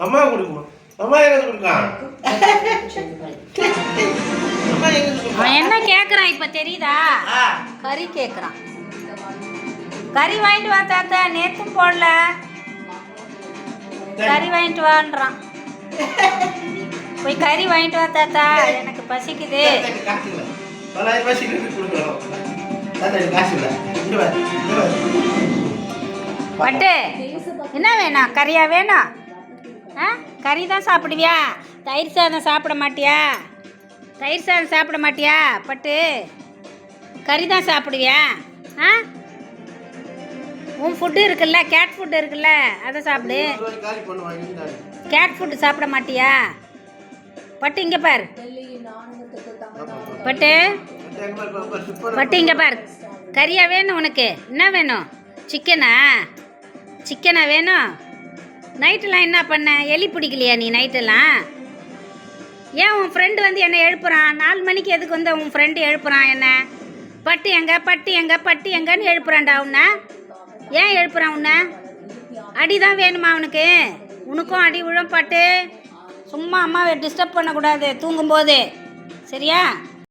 அம்மா கொடுக்குமா? அம்மா எங்க கொடுக்கலாம்? அவன் என்ன கேட்குறான் இப்போ தெரியுதா? கறி கேட்குறான். கறி வாங்கிட்டு வா தாத்தா, நேற்றும் போடல. கறி வாங்கிட்டு வான்றான். போய் கறி வாங்கிட்டு வா தாத்தா, எனக்கு பசிக்குது. பட்டு என்ன வேணும்? கறியா வேணும்? ஆ, கறி தான் சாப்பிடுவியா? தயிர் சாதம் சாப்பிட மாட்டியா? தயிர் சாதம் சாப்பிட மாட்டியா? பட்டு கறி தான் சாப்பிடுவியா? ஆ, உன் ஃபுட்டு இருக்குல்ல, கேட் ஃபுட்டு இருக்குல்ல, அதை சாப்பிடு. கேட் ஃபுட்டு சாப்பிட மாட்டியா? பட்டு இங்கே பார். பட்டு பட்டு இங்கே பார். கறியா வேணும் உனக்கு? என்ன வேணும்? சிக்கனா? சிக்கனா வேணும்? நைட்டெல்லாம் என்ன பண்ண? எலி பிடிக்கலையா நீ நைட்டெல்லாம்? ஏன் உன் ஃப்ரெண்டு வந்து என்னை எழுப்புறான்? 4 மணிக்கு எதுக்கு வந்து உன் ஃப்ரெண்டு எழுப்புறான் என்ன? பட்டு எங்க, பட்டு எங்க, பட்டு எங்கன்னு எழுப்புறான்டா உன்னை. ஏன் எழுப்புறான் உன்னை? அடி தான் வேணுமா அவனுக்கு? உனக்கும் அடி விழும் பட்டு. சும்மா அம்மாவை டிஸ்டர்ப் பண்ணக்கூடாது தூங்கும்போது, சரியா?